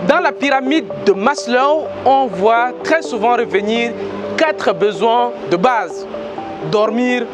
Dans la pyramide de Maslow, on voit très souvent revenir 4 besoins de base. Dormir,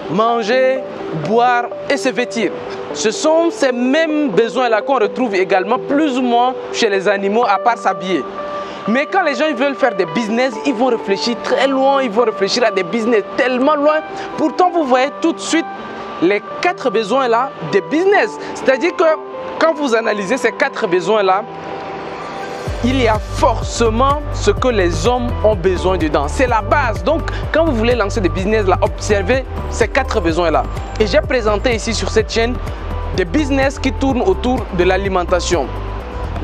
manger, boire et se vêtir. Ce sont ces mêmes besoins-là qu'on retrouve également plus ou moins chez les animaux, à part s'habiller. Mais quand les gens veulent faire des business, ils vont réfléchir très loin, ils vont réfléchir à des business tellement loin. Pourtant, vous voyez tout de suite les 4 besoins-là des business. C'est-à-dire que quand vous analysez ces 4 besoins-là, il y a forcément ce que les hommes ont besoin dedans. C'est la base. Donc, quand vous voulez lancer des business, là, observez ces 4 besoins-là. Et j'ai présenté ici sur cette chaîne des business qui tournent autour de l'alimentation,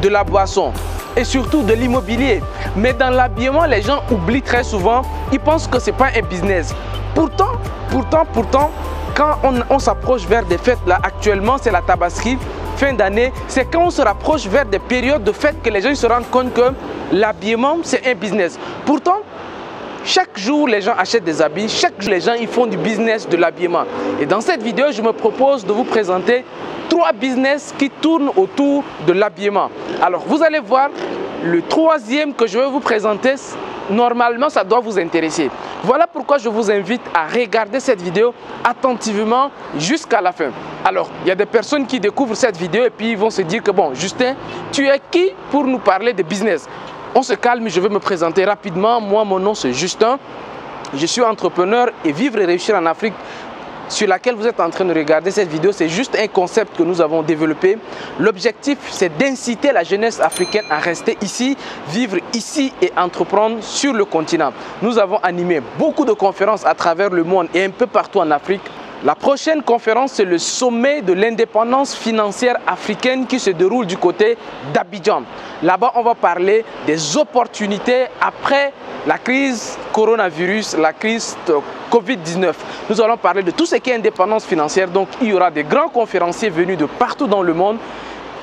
de la boisson et surtout de l'immobilier. Mais dans l'habillement, les gens oublient très souvent, ils pensent que ce n'est pas un business. Pourtant, quand on s'approche vers des fêtes, là, actuellement, c'est la Tabaski, fin d'année, c'est quand on se rapproche vers des périodes de fêtes que les gens se rendent compte que l'habillement, c'est un business. Pourtant, chaque jour, les gens achètent des habits, chaque jour, les gens ils font du business de l'habillement. Et dans cette vidéo, je me propose de vous présenter 3 business qui tournent autour de l'habillement. Alors, vous allez voir, le 3e que je vais vous présenter, normalement, ça doit vous intéresser. Voilà pourquoi je vous invite à regarder cette vidéo attentivement jusqu'à la fin. Alors, il y a des personnes qui découvrent cette vidéo et puis ils vont se dire que bon, Justin, tu es qui pour nous parler de business? On se calme, je vais me présenter rapidement. Moi, mon nom c'est Justin. Je suis entrepreneur et vivre et réussir en Afrique, sur laquelle vous êtes en train de regarder cette vidéo, c'est juste un concept que nous avons développé. L'objectif, c'est d'inciter la jeunesse africaine à rester ici, vivre ici et entreprendre sur le continent. Nous avons animé beaucoup de conférences à travers le monde et un peu partout en Afrique. La prochaine conférence, c'est le sommet de l'indépendance financière africaine qui se déroule du côté d'Abidjan. Là-bas, on va parler des opportunités après la crise coronavirus, la crise Covid-19. Nous allons parler de tout ce qui est indépendance financière. Donc, il y aura des grands conférenciers venus de partout dans le monde,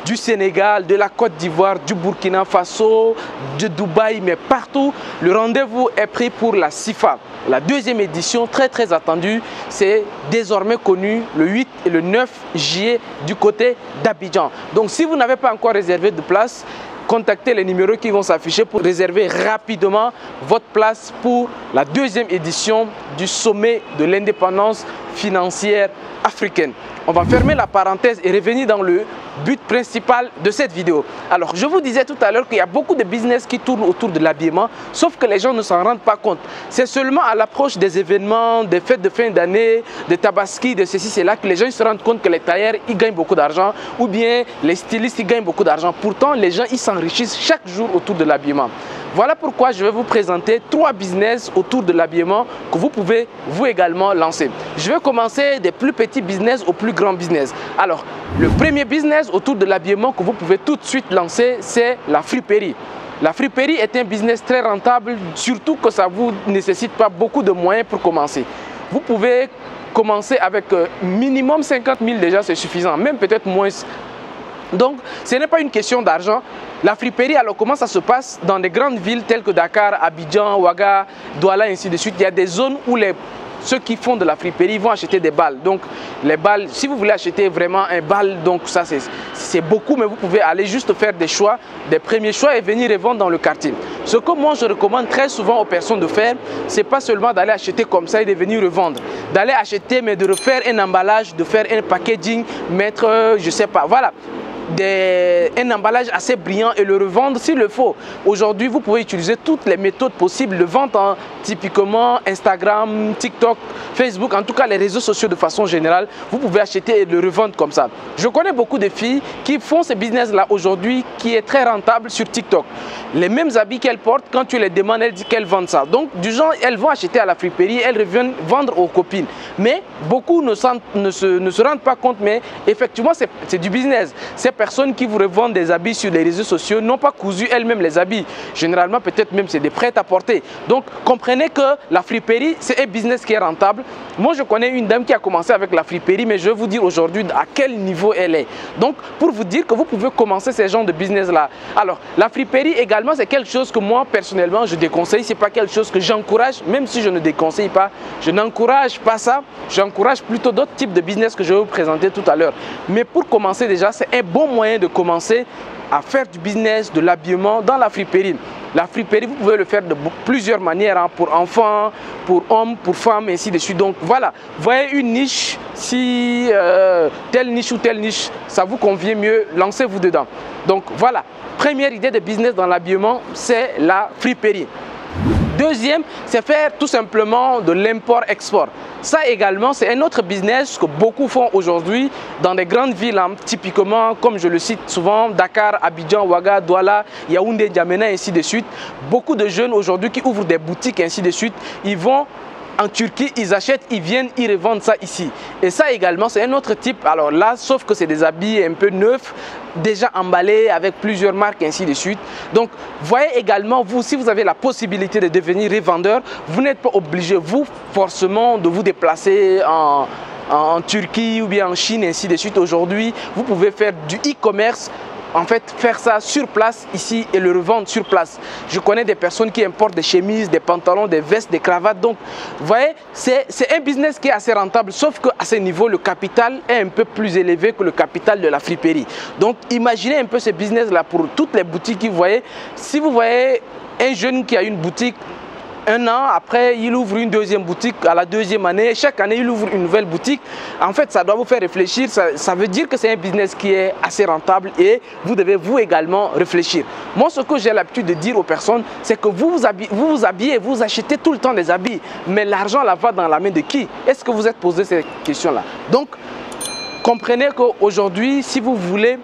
du Sénégal, de la Côte d'Ivoire, du Burkina Faso, de Dubaï, mais partout. Le rendez-vous est pris pour la CIFA. La 2e édition, très attendue, c'est désormais connu le 8 et le 9 juillet du côté d'Abidjan. Donc si vous n'avez pas encore réservé de place, contactez les numéros qui vont s'afficher pour réserver rapidement votre place pour la 2e édition du sommet de l'indépendance financière africaine. On va fermer la parenthèse et revenir dans le but principal de cette vidéo. Alors, je vous disais tout à l'heure qu'il y a beaucoup de business qui tournent autour de l'habillement, sauf que les gens ne s'en rendent pas compte. C'est seulement à l'approche des événements, des fêtes de fin d'année, des tabaski, de ceci, c'est là que les gens se rendent compte que les tailleurs, ils gagnent beaucoup d'argent, ou bien les stylistes, ils gagnent beaucoup d'argent. Pourtant, les gens, ils s'enrichissent chaque jour autour de l'habillement. Voilà pourquoi je vais vous présenter 3 business autour de l'habillement que vous pouvez vous également lancer. Je vais commencer des plus petits business au plus grand business. Alors, le premier business autour de l'habillement que vous pouvez tout de suite lancer, c'est la friperie. La friperie est un business très rentable, surtout que ça ne vous nécessite pas beaucoup de moyens pour commencer. Vous pouvez commencer avec minimum 50 000 déjà, c'est suffisant, même peut-être moins. Donc, ce n'est pas une question d'argent. La friperie, alors comment ça se passe dans des grandes villes telles que Dakar, Abidjan, Ouaga, Douala, ainsi de suite. Il y a des zones où ceux qui font de la friperie vont acheter des balles. Donc, les balles, si vous voulez acheter vraiment un balle, donc ça c'est beaucoup, mais vous pouvez aller juste faire des choix, des premiers choix et venir revendre dans le quartier. Ce que moi je recommande très souvent aux personnes de faire, c'est pas seulement d'aller acheter comme ça et de venir revendre. D'aller acheter, mais de refaire un emballage, de faire un packaging, mettre, je sais pas, voilà. Un emballage assez brillant et le revendre s'il le faut. Aujourd'hui, vous pouvez utiliser toutes les méthodes possibles de vente, typiquement Instagram, TikTok, Facebook, en tout cas les réseaux sociaux de façon générale. Vous pouvez acheter et le revendre comme ça. Je connais beaucoup de filles qui font ce business-là aujourd'hui qui est très rentable sur TikTok. Les mêmes habits qu'elles portent, quand tu les demandes, elles disent qu'elles vendent ça. Donc, du genre, elles vont acheter à la friperie, elles reviennent vendre aux copines. Mais beaucoup ne se rendent pas compte, mais effectivement, c'est du business. Ces personnes qui vous revendent des habits sur les réseaux sociaux n'ont pas cousu elles-mêmes les habits. Généralement, peut-être même c'est des prêt-à-porter. Donc, comprenez que la friperie, c'est un business qui est rentable. Moi, je connais une dame qui a commencé avec la friperie, mais je vais vous dire aujourd'hui à quel niveau elle est. Donc, pour vous dire que vous pouvez commencer ces genres de business-là. Alors, la friperie également, c'est quelque chose que moi, personnellement, je déconseille. Ce n'est pas quelque chose que j'encourage, même si je ne déconseille pas. Je n'encourage pas ça. J'encourage plutôt d'autres types de business que je vais vous présenter tout à l'heure. Mais pour commencer déjà, c'est un bon moyen de commencer à faire du business, de l'habillement dans la friperie. La friperie, vous pouvez le faire de plusieurs manières, hein, pour enfants, pour hommes, pour femmes, et ainsi de suite. Donc voilà, voyez une niche, si telle niche ou telle niche, ça vous convient mieux, lancez-vous dedans. Donc voilà, première idée de business dans l'habillement, c'est la friperie. Deuxième, c'est faire tout simplement de l'import-export. Ça également, c'est un autre business que beaucoup font aujourd'hui dans des grandes villes, hein, typiquement, comme je le cite souvent, Dakar, Abidjan, Ouaga, Douala, Yaoundé, N'Djamena, ainsi de suite. Beaucoup de jeunes aujourd'hui qui ouvrent des boutiques, ainsi de suite, ils vont en Turquie, ils achètent, ils viennent, ils revendent ça ici. Et ça également, c'est un autre type. Alors là, sauf que c'est des habits un peu neufs, déjà emballés avec plusieurs marques, ainsi de suite. Donc, voyez également, vous, si vous avez la possibilité de devenir revendeur, vous n'êtes pas obligé, vous, forcément, de vous déplacer en Turquie ou bien en Chine, ainsi de suite. Aujourd'hui, vous pouvez faire du e-commerce. En fait, faire ça sur place ici et le revendre sur place. Je connais des personnes qui importent des chemises, des pantalons, des vestes, des cravates. Donc, vous voyez, c'est un business qui est assez rentable, sauf qu'à ce niveau, le capital est un peu plus élevé que le capital de la friperie. Donc, imaginez un peu ce business-là pour toutes les boutiques que vous voyez. Si vous voyez un jeune qui a une boutique, un an après, il ouvre une deuxième boutique à la deuxième année. Chaque année, il ouvre une nouvelle boutique. En fait, ça doit vous faire réfléchir. Ça veut dire que c'est un business qui est assez rentable et vous devez vous également réfléchir. Moi, ce que j'ai l'habitude de dire aux personnes, c'est que vous vous habillez, vous achetez tout le temps des habits. Mais l'argent là va dans la main de qui? Est-ce que vous êtes posé ces questions-là? Donc, comprenez qu'aujourd'hui, si vous voulez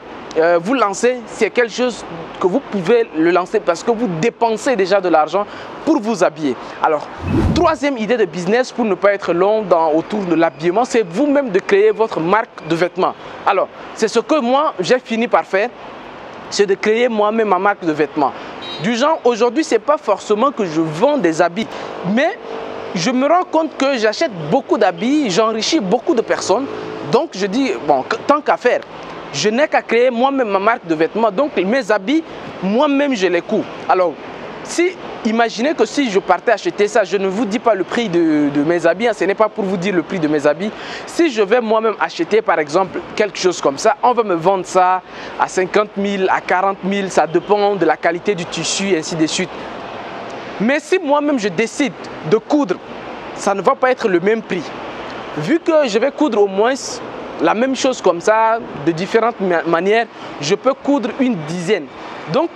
vous lancer, c'est quelque chose que vous pouvez le lancer parce que vous dépensez déjà de l'argent pour vous habiller. Alors, troisième idée de business pour ne pas être long autour de l'habillement, c'est vous-même de créer votre marque de vêtements. Alors, c'est ce que moi, j'ai fini par faire, c'est de créer moi-même ma marque de vêtements. Du genre, aujourd'hui, ce n'est pas forcément que je vends des habits, mais je me rends compte que j'achète beaucoup d'habits, j'enrichis beaucoup de personnes. Donc, je dis, bon, tant qu'à faire, je n'ai qu'à créer moi-même ma marque de vêtements. Donc, mes habits, moi-même, je les couds. Alors, imaginez que si je partais acheter ça, je ne vous dis pas le prix de mes habits, hein, ce n'est pas pour vous dire le prix de mes habits. Si je vais moi-même acheter, par exemple, quelque chose comme ça, on va me vendre ça à 50 000, à 40 000, ça dépend de la qualité du tissu, et ainsi de suite. Mais si moi-même, je décide de coudre, ça ne va pas être le même prix. Vu que je vais coudre au moins la même chose comme ça, de différentes manières, je peux coudre une dizaine. Donc,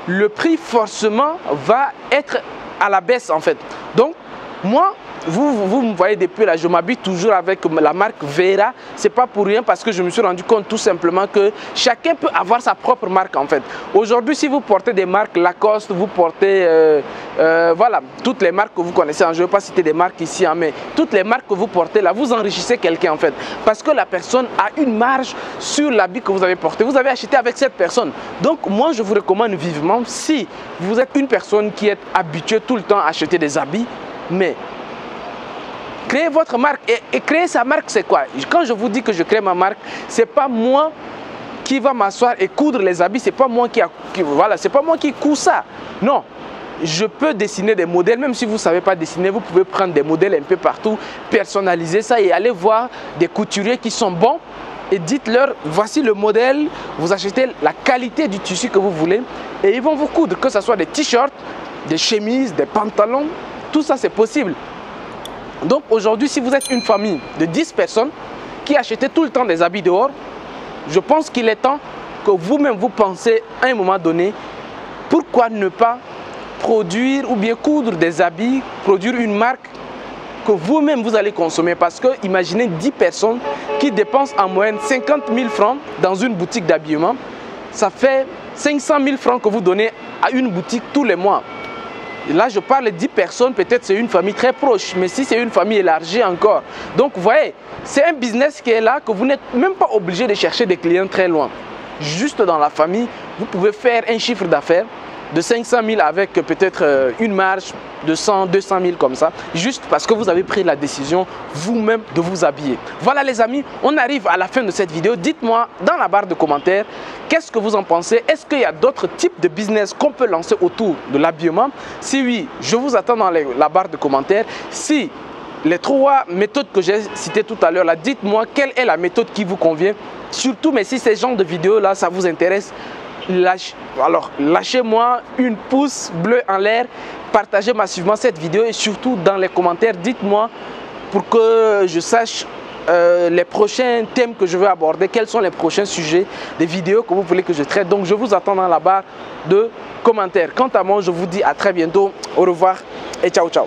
le prix forcément va être à la baisse en fait. Donc, moi, vous me voyez depuis là, je m'habille toujours avec la marque Vera. C'est pas pour rien parce que je me suis rendu compte tout simplement que chacun peut avoir sa propre marque en fait. Aujourd'hui, si vous portez des marques Lacoste, vous portez, voilà, toutes les marques que vous connaissez, hein, je ne vais pas citer des marques ici, hein, mais toutes les marques que vous portez là, vous enrichissez quelqu'un en fait. Parce que la personne a une marge sur l'habit que vous avez porté. Vous avez acheté avec cette personne. Donc, moi, je vous recommande vivement, si vous êtes une personne qui est habituée tout le temps à acheter des habits, mais créer votre marque et créer sa marque, c'est quoi? Quand je vous dis que je crée ma marque, c'est pas moi qui va m'asseoir et coudre les habits, c'est pas moi voilà, c'est pas moi qui couds ça. Non, je peux dessiner des modèles, même si vous ne savez pas dessiner, vous pouvez prendre des modèles un peu partout, personnaliser ça et aller voir des couturiers qui sont bons et dites-leur, voici le modèle, vous achetez la qualité du tissu que vous voulez et ils vont vous coudre, que ce soit des t-shirts, des chemises, des pantalons, tout ça c'est possible. Donc aujourd'hui, si vous êtes une famille de 10 personnes qui achetez tout le temps des habits dehors, je pense qu'il est temps que vous-même vous pensez à un moment donné, pourquoi ne pas produire ou bien coudre des habits, produire une marque que vous-même vous allez consommer. Parce que imaginez 10 personnes qui dépensent en moyenne 50 000 francs dans une boutique d'habillement, ça fait 500 000 francs que vous donnez à une boutique tous les mois. Là, je parle de 10 personnes, peut-être c'est une famille très proche, mais si c'est une famille élargie encore. Donc, vous voyez, c'est un business qui est là, que vous n'êtes même pas obligé de chercher des clients très loin. Juste dans la famille, vous pouvez faire un chiffre d'affaires de 500 000 avec peut-être une marge de 100, 200 000 comme ça, juste parce que vous avez pris la décision vous-même de vous habiller. Voilà les amis, on arrive à la fin de cette vidéo. Dites-moi dans la barre de commentaires, qu'est-ce que vous en pensez? Est-ce qu'il y a d'autres types de business qu'on peut lancer autour de l'habillement? Si oui, je vous attends dans la barre de commentaires. Si les 3 méthodes que j'ai citées tout à l'heure, dites-moi quelle est la méthode qui vous convient. Surtout, mais si ces genres de vidéos là, ça vous intéresse, lâchez-moi une pouce bleu en l'air, partagez massivement cette vidéo et surtout dans les commentaires, dites-moi pour que je sache les prochains thèmes que je veux aborder, quels sont les prochains sujets des vidéos que vous voulez que je traite. Donc je vous attends dans la barre de commentaires. Quant à moi, je vous dis à très bientôt, au revoir et ciao ciao.